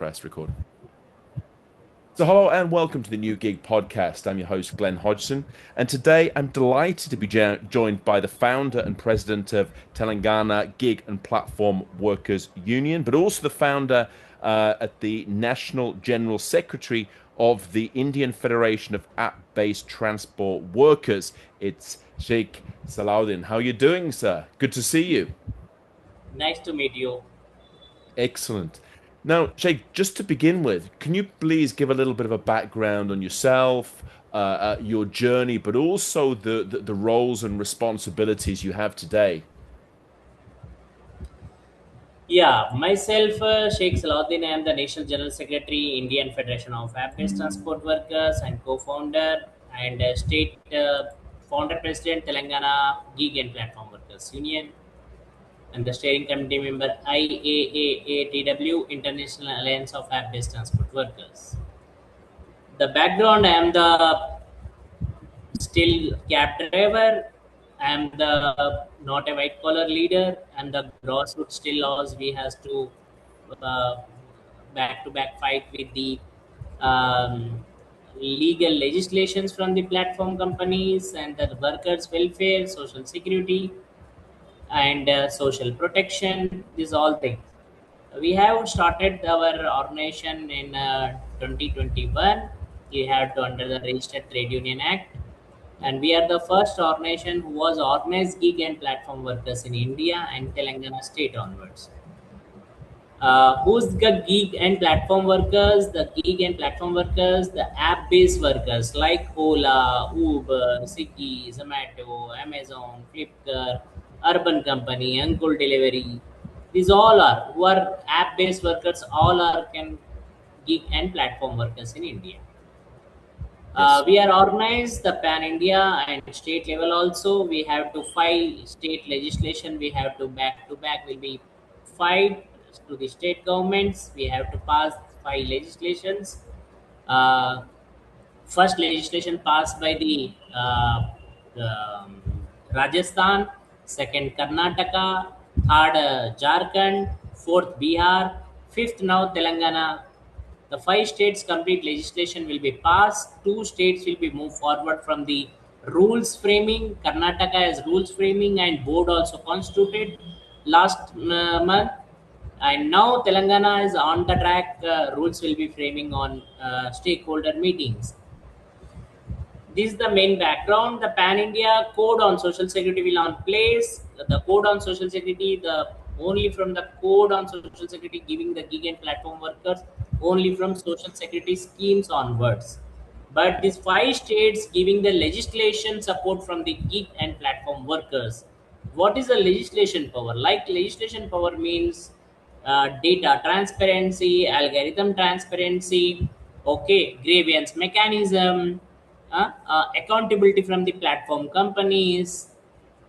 press record. So hello and welcome to the New Gig Podcast. I'm your host, Glenn Hodgson, and today I'm delighted to be joined by the founder and president of Telangana Gig and Platform Workers Union, but also the founder at the National General Secretary of the Indian Federation of App-Based Transport Workers. It's Shaik Salauddin. How are you doing, sir? Good to see you. Nice to meet you. Excellent. Now, Sheikh, just to begin with, can you please give a little bit of a background on yourself, your journey, but also the roles and responsibilities you have today? Yeah, myself, Shaik Salauddin, I am the National General Secretary, Indian Federation of App-Based Transport Workers and co-founder and state founder president, Telangana Gig and Platform Workers Union, and the steering committee member, IAATW, International Alliance of App-Based Transport Workers. The background, I am the still cab driver. I'm the not a white collar leader, and the grassroots still laws we has to uh, back to back fight with the um, legal legislations from the platform companies and the workers' welfare, social security, and social protection. These all things. We have started our organization in 2021. We have to under the Registered Trade Union Act, and we are the first organization who was organized gig and platform workers in India and Telangana state onwards. Who's the gig and platform workers? The gig and platform workers, the app-based workers like Ola, Uber, Swiggy, Zomato, Amazon, Flipkart, Urban Company, Uncle Delivery. These all are who are app-based workers. All are can gig and platform workers in India. Yes. We are organized the pan India and state level also. We have to file state legislation. We have to back will be fight to the state governments. We have to pass five legislations. Uh, First legislation passed by the Rajasthan, second Karnataka, third Jharkhand, fourth Bihar, fifth now Telangana. The five states complete legislation will be passed. Two states will be moved forward from the rules framing. Karnataka has rules framing and board also constituted last month. And now Telangana is on the track. Rules will be framing on stakeholder meetings. This is the main background. The Pan India Code on Social Security will on place. The Code on Social Security, the only from the Code on Social Security giving the gig and platform workers only from Social Security schemes onwards. But these five states giving the legislation support from the gig and platform workers. What is the legislation power? Like legislation power means data transparency, algorithm transparency, okay, grievance mechanism, accountability from the platform companies,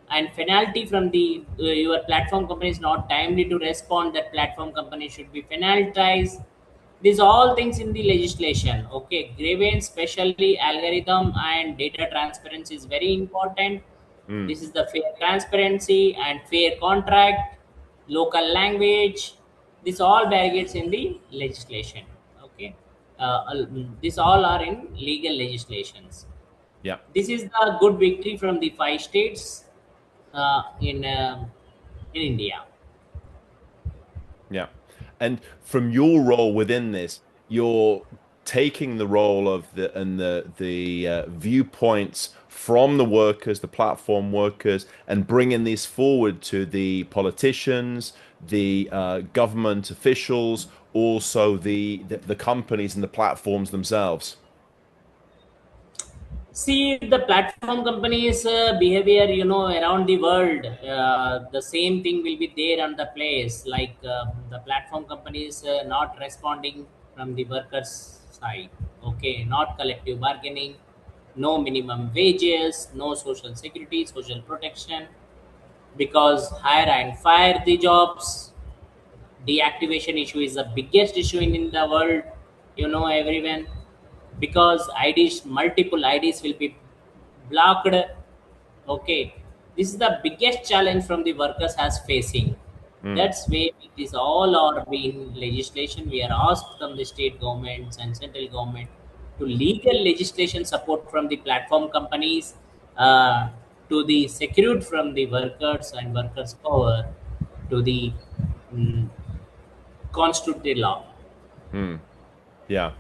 and penalty from the your platform company is not timely to respond, that platform company should be penalized. These all things in the legislation. Okay, grievance, especially algorithm and data transparency is very important. Mm. This is the fair transparency and fair contract, local language. This all barricades in the legislation. Okay, these all are in legal legislations. Yeah. This is the good victory from the five states in India. Yeah. And from your role within this, you're taking the role of the viewpoints from the workers, the platform workers, and bringing this forward to the politicians, the government officials, also the companies and the platforms themselves. See the platform companies' behavior, around the world. The same thing will be there on the place. Like the platform companies not responding from the workers' side. Okay, not collective bargaining, no minimum wages, no social security, social protection. Because hire and fire the jobs. Deactivation issue is the biggest issue in the world. Everyone, because IDs, multiple IDs will be blocked. Okay, this is the biggest challenge from the workers has facing. Mm, That's why it is all our being legislation. We are asked from the state governments and central government to legal legislation support from the platform companies, uh, to the secured from the workers and workers' power, to the mm, constituted law. mm. Yeah.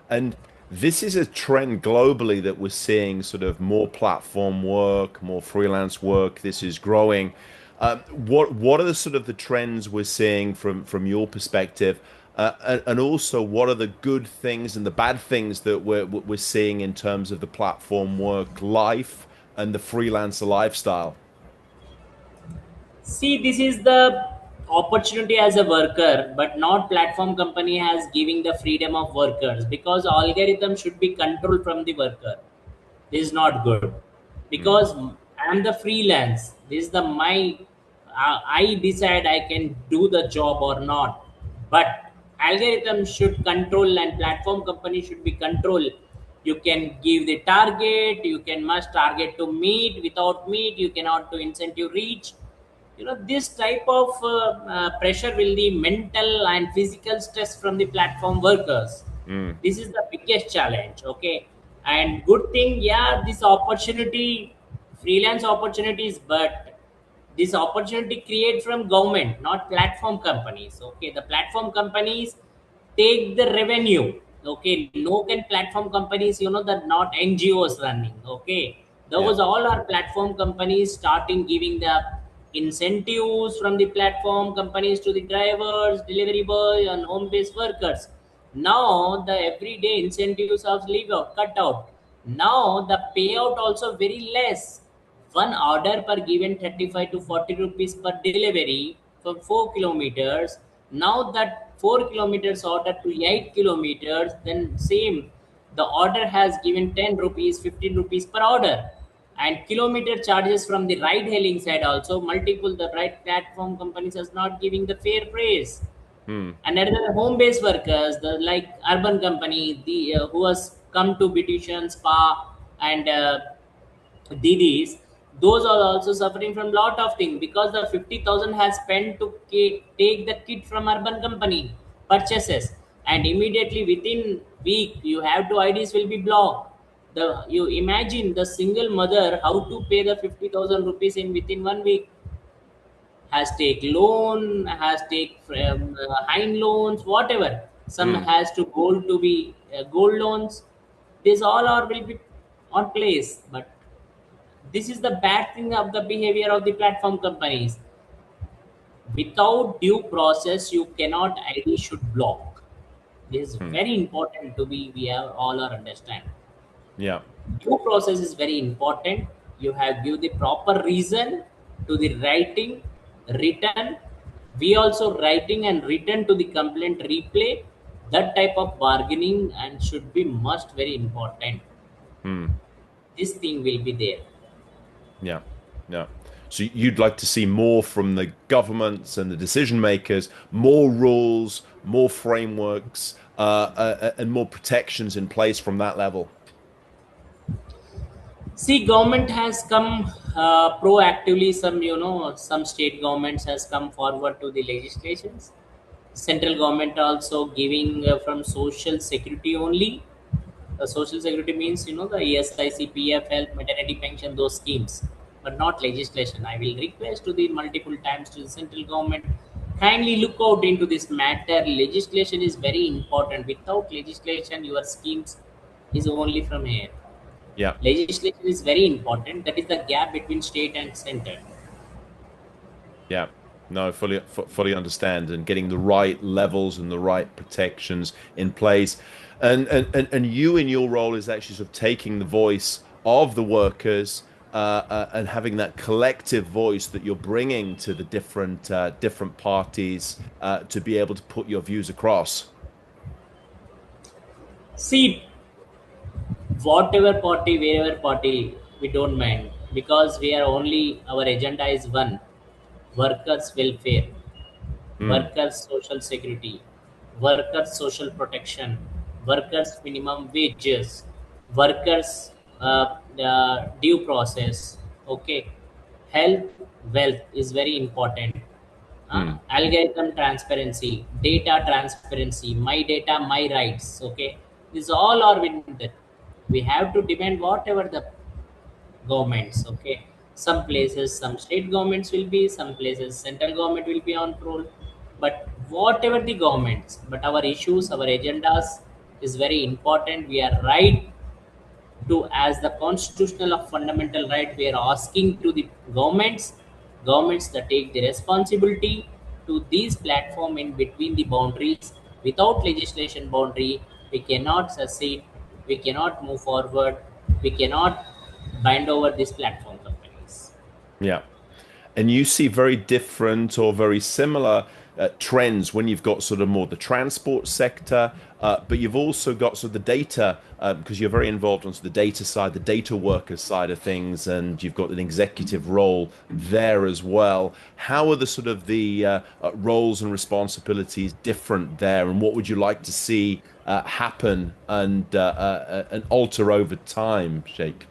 And this is a trend globally that we're seeing sort of more platform work, more freelance work. This is growing. What are the sort of the trends we're seeing from your perspective? And also what are the good things and the bad things that we're seeing in terms of the platform work life and the freelancer lifestyle? See, this is the opportunity as a worker, but not platform company has giving the freedom of workers because algorithm should be controlled from the worker. This is not good Mm, because I am the freelance. This is the my I decide I can do the job or not. But algorithm should control and platform company should be control. You can give the target. You can must target to meet. Without meet, you cannot to incentive reach. This type of pressure will the mental and physical stress from the platform workers. mm, This is the biggest challenge. Okay, and good thing, yeah, this opportunity, freelance opportunities, but this opportunity create from government, not platform companies. Okay, the platform companies take the revenue. Okay, no can platform companies, that not NGOs running. Okay, yeah. those all are platform companies starting giving the incentives from the platform companies to the drivers, delivery boy, and home based workers. Now the everyday incentives of leave out cut out. Now the payout also very less. One order per given 35 to 40 rupees per delivery for 4 kilometers. Now that 4 kilometers order to 8 kilometers, then same. The order has given 10 rupees, 15 rupees per order. And kilometer charges from the ride hailing side also multiple. The ride platform companies is not giving the fair praise. Mm, And another home-based workers, the like urban company, the who has come to beautician, spa, and Didis, those are also suffering from lot of things because the 50,000 has spent to take the kit from urban company purchases, and immediately within week you have to IDs will be blocked. You imagine the single mother how to pay the 50,000 rupees in within 1 week, has take loan, has take hind loans, whatever. Some mm, has to gold to be gold loans. This all are will be on place, but this is the bad thing of the behavior of the platform companies. Without due process, you cannot ID should block. This is mm. very important to be we have all our understand. Yeah. Due process is very important. You have give the proper reason to the writing, written. We also writing and written to the complaint replay. That type of bargaining and should be must very important. Mm. This thing will be there. Yeah, yeah. So you'd like to see more from the governments and the decision makers, more rules, more frameworks, and more protections in place from that level. See, government has come proactively. Some state governments has come forward to the legislations. Central government also giving from social security only. Social security means the ESIC, PF, health, maternity pension, those schemes, but not legislation. I will request to the multiple times to the central government kindly look out into this matter. Legislation is very important. Without legislation, your schemes is only from here. Yeah, Legislation is very important. That is the gap between state and center. yeah. No, fully understand, and getting the right levels and the right protections in place. And you in your role is actually sort of taking the voice of the workers and having that collective voice that you're bringing to the different parties to be able to put your views across. See, whatever party, wherever party, we don't mind because we are only our agenda is one: workers' welfare, Mm, workers' social security, workers' social protection, workers' minimum wages, workers' due process. Okay, health, wealth is very important. Mm. Algorithm transparency, data transparency, my data, my rights. Okay, these all are within that. We have to demand whatever the governments. Okay, some Mm. places, some state governments will be, some places central government will be on roll. But whatever the governments, but our issues, our agendas is very important. We are right to, as the constitutional of fundamental right, we are asking to the governments that take the responsibility to these platform in between the boundaries. Without legislation boundary, we cannot succeed, we cannot move forward, we cannot bind over these platform companies. Yeah. And you see very different or very similar trends when you've got sort of more the transport sector, but you've also got sort of the data because you're very involved on sort of the data side, the data workers side of things, and you've got an executive role there as well. How are the sort of the roles and responsibilities different there, and what would you like to see happen and alter over time, Sheikh?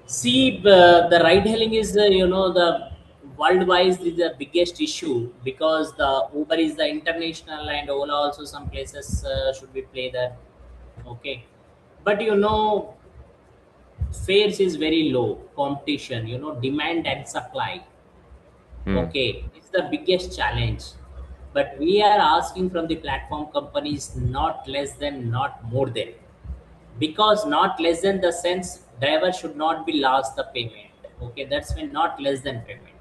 See, the ride hailing is the worldwide is the biggest issue, because the Uber is the international and Ola also some places should be play that. Okay, but fares is very low, competition, demand and supply. Mm. Okay, it's the biggest challenge. But we are asking from the platform companies not less than, not more than, because not less than the sense driver should not be lost the payment. Okay, that's when not less than payment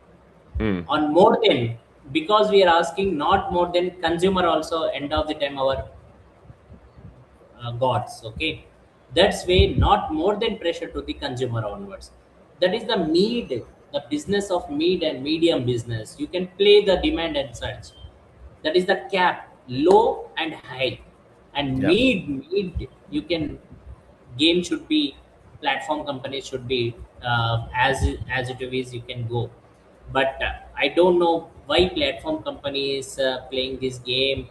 Mm. on more than, because we are asking not more than consumer also end of the time our gods. Okay, that's way not more than pressure to the consumer onwards. That is the mid, the business of mid and medium business, you can play the demand and such. That is the cap, low and high. And Yeah. mid you can game should be, platform companies should be as it is you can go. But I don't know why platform companies playing this game,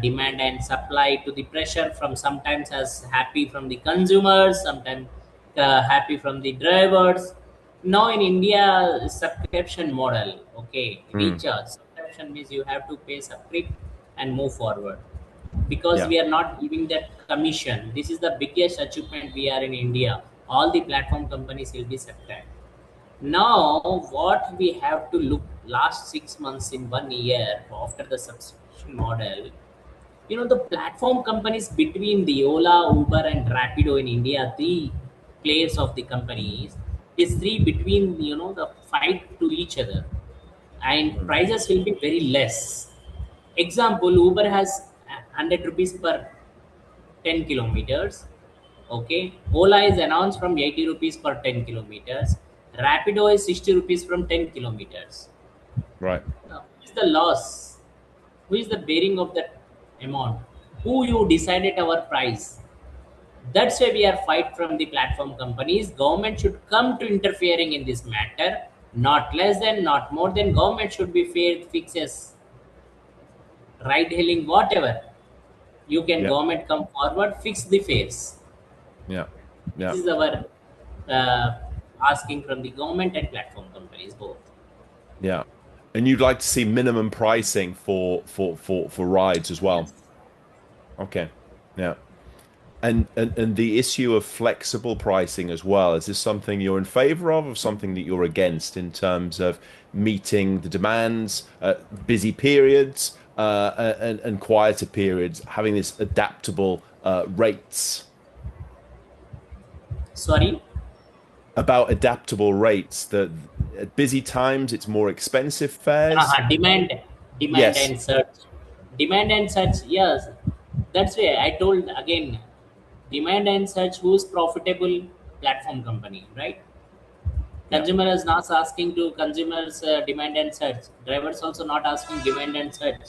demand and supply to the pressure from, sometimes as happy from the consumers, sometimes happy from the drivers. Now in India, subscription model. Okay, Mm. recharge subscription means you have to pay subscript and move forward, because Yeah. we are not giving that commission. This is the biggest achievement we are in India. All the platform companies will be subscribed. Now, what we have to look last 6 months in 1 year after the subscription model, the platform companies between the Ola, Uber, and Rapido in India, three players of the companies, is three between the fight to each other, and Mm. prices will be very less. Example, Uber has 100 rupees per 10 kilometers. Okay, Ola is announced from 80 rupees per 10 kilometers. Rapido is 60 rupees from 10 kilometers. Right. Now, who is the loss? Who is the bearing of that amount? Who you decided our price? That's why we are fight from the platform companies. Government should come to interfering in this matter. Not less than, not more than. Government should be fair, fixes, ride hailing, whatever. You can Yeah. government come forward, fix the fares. Yeah. This Yeah. is our uh, asking from the government and platform companies both. Yeah. And you'd like to see minimum pricing for rides as Yes. well. Okay. Yeah. And the issue of flexible pricing as well, is this something you're in favor of, or something that you're against in terms of meeting the demands, busy periods, and quieter periods, having this adaptable rates? Sorry. About adaptable rates, that at busy times it's more expensive fares. Demand Yes. and search, demand and search. Yes, that's why I told again, demand and search. Who's profitable? Platform company, right? Yeah. Consumer is not asking to consumers demand and search. Drivers also not asking demand and search,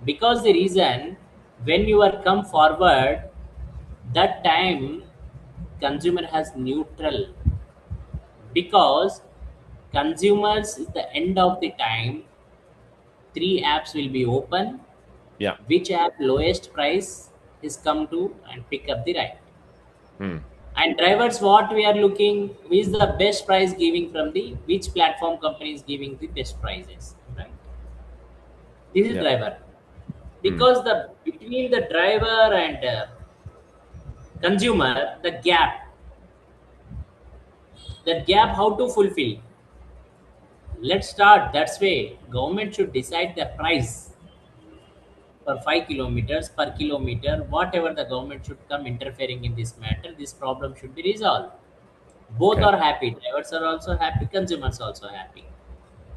because the reason, when you are come forward, that time consumer has neutral, because consumers at the end of the time, three apps will be open, Yeah. which app lowest price is come to and pick up the ride. Hmm. And drivers, what we are looking is the best price giving from the which platform company is giving the best prices, This is Yeah. driver, Mm. because the between the driver and consumer, the gap how to fulfill. Let's start that's way. Government should decide the price for 5 kilometers per kilometer. Whatever the government should come interfering in this matter, this problem should be resolved. Both Okay. are happy. Drivers are also happy. Consumers also happy.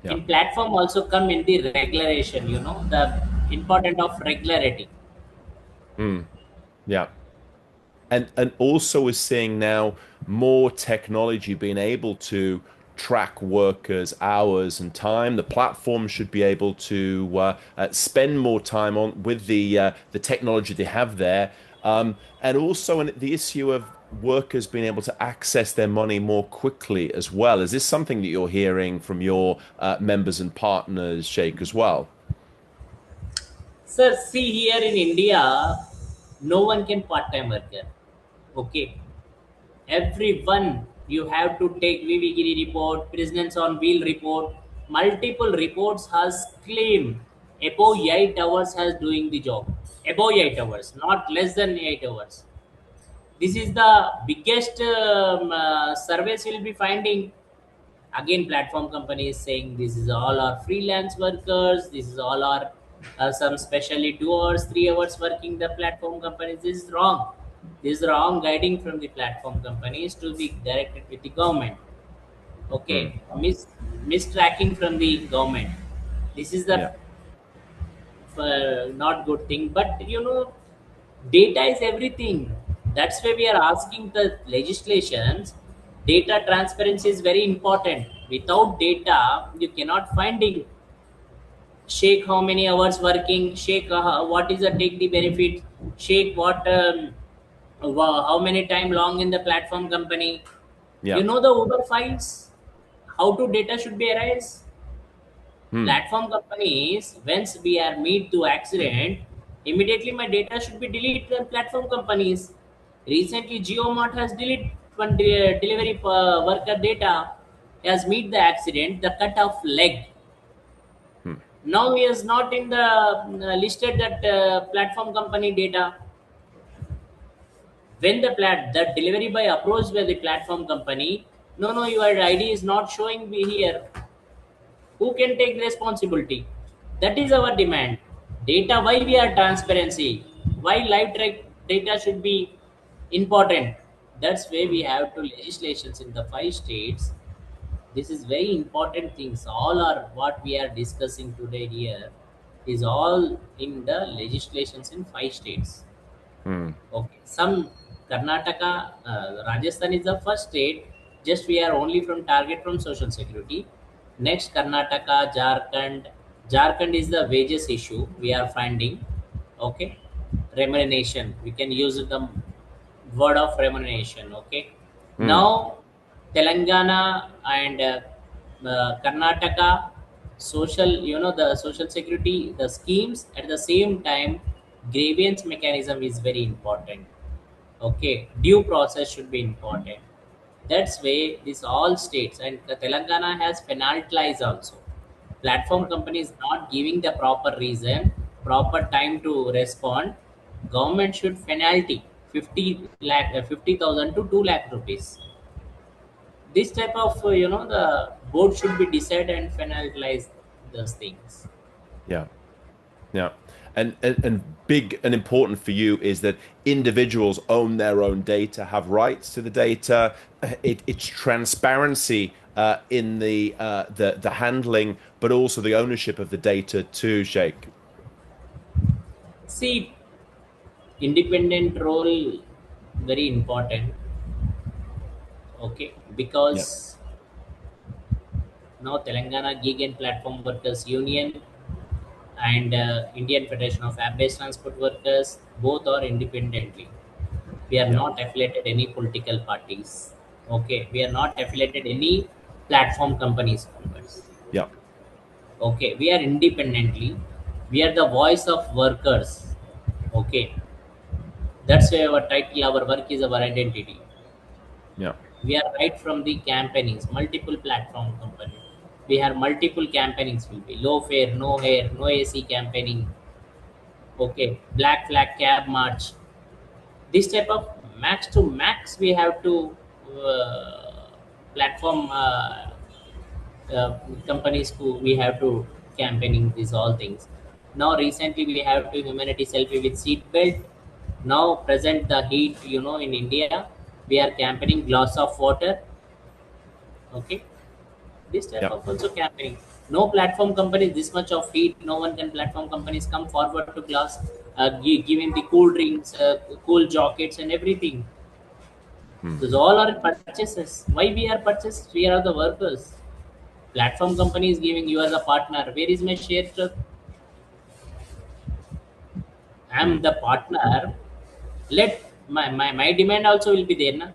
Yeah. In platform also come in the regulation. The important of regularity. Mm. Yeah. And also we're seeing now more technology being able to track workers' hours and time. The platform should be able to spend more time on with the technology they have there, and also the issue of workers being able to access their money more quickly as well. Is this something that you're hearing from your members and partners, Sheikh, as well? Sir, see here in India, no one can part-time worker. Okay. Everyone you have to take VV report, prisoners on wheel report, multiple reports has claimed above 8 hours has doing the job. Above 8 hours, not less than 8 hours. This is the biggest surveys will be finding. Again, platform companies saying this is all our freelance workers, this is all our some specially 2 hours 3 hours working the platform companies. This is wrong guiding from the platform companies to be directed with the government. Okay, Mm. mistracking from the government. This is the Yeah. not good thing, but data is everything. That's why we are asking the legislations. Data transparency is very important. Without data you cannot finding shake how many hours working, shake what is the take the benefit, shake what how many time long in the platform company. Yeah. The Uber files, how to data should be arise. Mm. Platform companies, once we are meet to accident, immediately my data should be deleted from platform companies. Recently GeoMart has deleted one delivery worker data, has meet the accident, the cut off leg. Mm. Now he is not in the listed that platform company data. When the delivery boy approached by the platform company, no, your ID is not showing me here. Who can take responsibility? That is our demand. Data, why we are transparency, why live track data should be important. That's why we Mm. have to legislations in the 5 states. This is very important things. All are what we are discussing today here is all in the legislations in 5 states. Mm. Okay, some Karnataka, Rajasthan is the first state. Just we are only from target from social security. Next, Karnataka, Jharkhand. Jharkhand is the wages issue we are finding. Okay, remuneration. We can use the word of remuneration. Okay, Mm. now Telangana and Karnataka social, the social security, the schemes at the same time, grievance mechanism is very important. Okay, due process should be important. That's way this all states and the Telangana has penalized also. Platform Right. companies not giving the proper reason, proper time to respond. Government should penalty 50,000 to 2 lakh rupees. This type of the board should be decide and penalize those things. Yeah. Yeah. And big and important for you is that individuals own their own data, have rights to the data. It's transparency in the handling, but also the ownership of the data too, Sheikh. See, independent role very important. Okay, Yeah. because now Telangana Gig and Platform Workers Union and Indian Federation of App-based Transport Workers both are independently. We are Yeah. not affiliated any political parties. Okay, we are not affiliated any platform companies. Yeah. Okay, we are independently. We are the voice of workers. Okay, that's why our title, our work is our identity. Yeah. We are right from the campaigns, multiple platform companies. We have multiple campaignings will be low fare, no hair, no AC campaigning. Okay, black flag cab march. This type of max to max we have to platform companies who we have to campaigning these all things. Now recently we have to humanity selfie with seat belt. Now present the heat, in India we are campaigning glass of water. Okay, this type Yeah. of also campaigning. No platform companies this much of heat. No one can platform companies come forward to glass, giving the cool drinks, cool jackets, and everything. Mm. Those all are purchases. Why we are purchased? We are the workers. Platform company is giving you as a partner. Where is my share? Mm. I'm the partner. Let my demand also will be there. Na?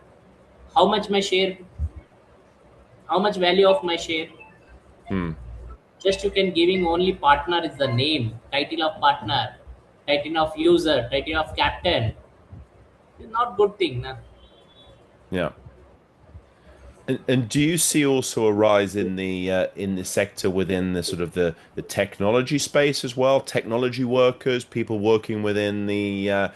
How much my share? How much value of my share? Mm. Just you can giving only partner is the name, title of partner, title of user, title of captain. It's not good thing. Na? Yeah. And do you see also a rise in the sector within the sort of the technology space as well? Technology workers, people working within the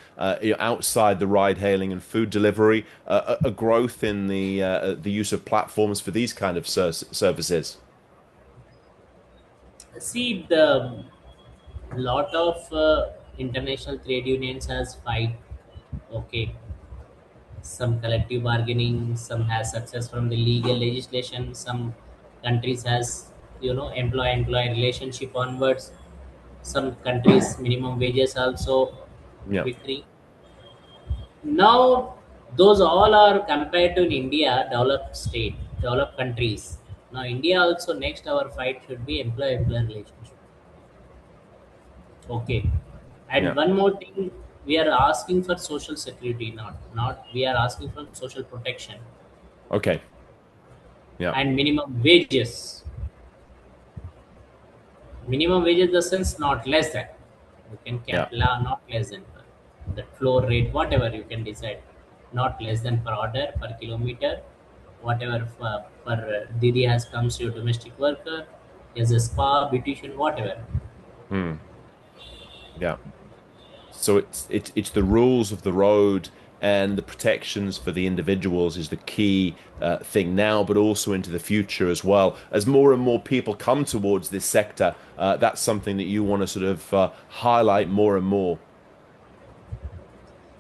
outside the ride hailing and food delivery, a growth in the use of platforms for these kind of services. See the lot of international trade unions has fight. Okay, some collective bargaining, some has success from the legal legislation, some countries has employee relationship onwards, some countries minimum wages also Yeah. victory. Now those all are compared to in India developed state, developed countries. Now India also next our fight should be employee relationship. Okay. And Yeah. one more thing, we are asking for social security, not we are asking for social protection Okay. Yeah. and minimum wages. Minimum wages the sense not less than. You can Yeah. cap law not less than the floor rate, whatever you can decide, not less than per order per kilometer, whatever per Didi has comes to your domestic worker, as a spa, beautician, whatever. Mm. Yeah. So it's the rules of the road and the protections for the individuals is the key thing now, but also into the future as well. As more and more people come towards this sector, that's something that you want to sort of highlight more and more.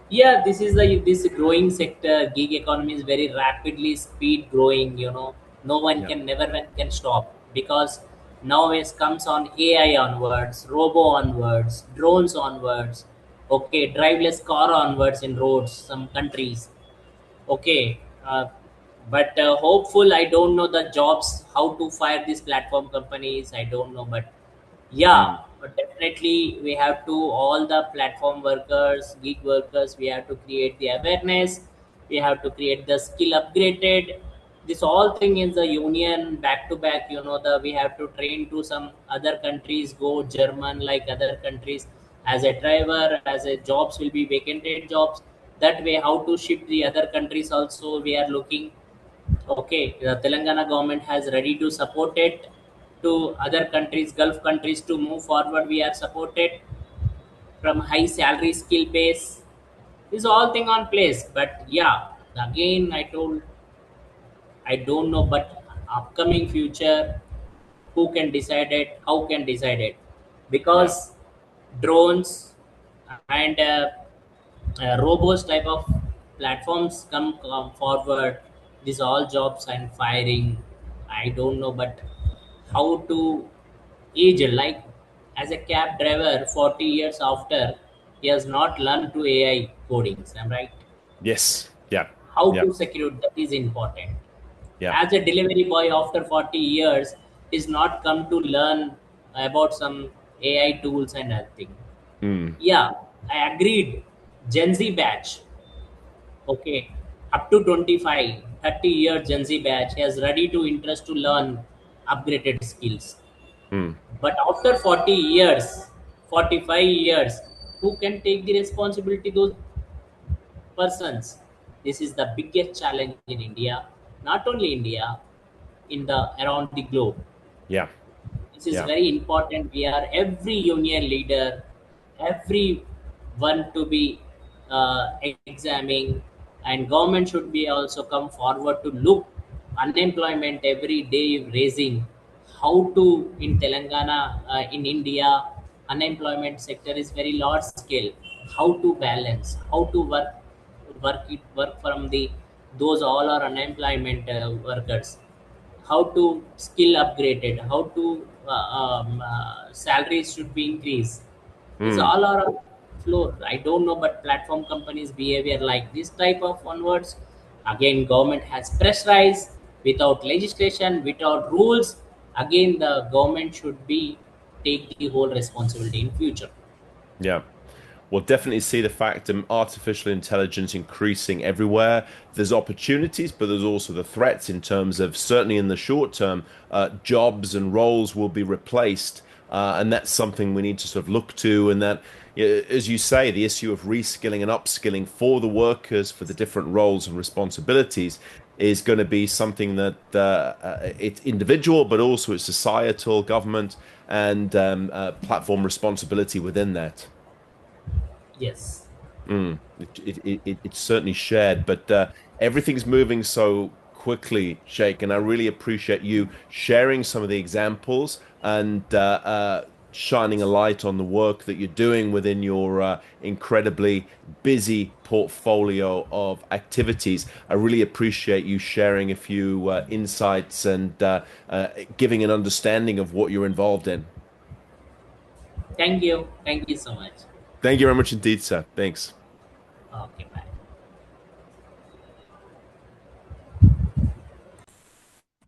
Yeah, this is the this growing sector. Gig economy is very rapidly speed growing. No one Yeah. can never one can stop because now it comes on AI onwards, robo onwards, drones onwards. Okay, driveless car onwards in roads. Some countries. Okay, but hopeful. I don't know the jobs how to fire these platform companies. I don't know, but yeah, Mm. but definitely we have to all the platform workers, gig workers. We have to create the awareness. We have to create the skill upgraded. This all thing in the union back to back. The we have to train to some other countries. Go German like other countries as a driver, as a jobs will be vacated jobs. That way, how to ship the other countries also we are looking. Okay, the Telangana government has ready to support it to other countries, Gulf countries to move forward. We are supported from high salary skill base. This all thing on place. But yeah, again I told I don't know, but upcoming future, who can decide it? How can decide it? Yeah. Because drones and robots type of platforms come forward. These all jobs and firing. I don't know, but how to age like as a cab driver 40 years after he has not learned to AI codings. I'm right. Yes. Yeah. How Yeah. to secure that is important. Yeah. As a delivery boy after 40 years is not come to learn about some AI tools and everything. Mm. Yeah, I agreed. Gen Z batch. Okay. Up to 25, 30-year Gen Z batch has ready to interest to learn upgraded skills. Mm. But after 40 years, 45 years, who can take the responsibility those persons? This is the biggest challenge in India, not only India, in the around the globe. Yeah. This is Yeah. very important. We are every union leader, every one to be examining, and government should be also come forward to look unemployment every day raising. How to in Telangana, in India, unemployment sector is very large scale. How to balance? How to work from the those all are unemployment workers, how to skill upgraded, how to salaries should be increased. These Mm. all are on floor. I don't know, but platform companies behavior like this type of onwards. Again, government has pressurized without legislation, without rules. Again, the government should be take the whole responsibility in future. Yeah. We'll definitely see the fact of artificial intelligence increasing everywhere. There's opportunities, but there's also the threats in terms of certainly in the short term, jobs and roles will be replaced. And that's something we need to sort of look to. And that, as you say, the issue of reskilling and upskilling for the workers for the different roles and responsibilities is going to be something that it's individual, but also it's societal, government, and platform responsibility within that. Yes. It's certainly shared, but everything's moving so quickly, Jake, and I really appreciate you sharing some of the examples and shining a light on the work that you're doing within your incredibly busy portfolio of activities. I really appreciate you sharing a few insights and giving an understanding of what you're involved in. Thank you. Thank you so much. Thank you very much indeed, sir. Thanks. Okay.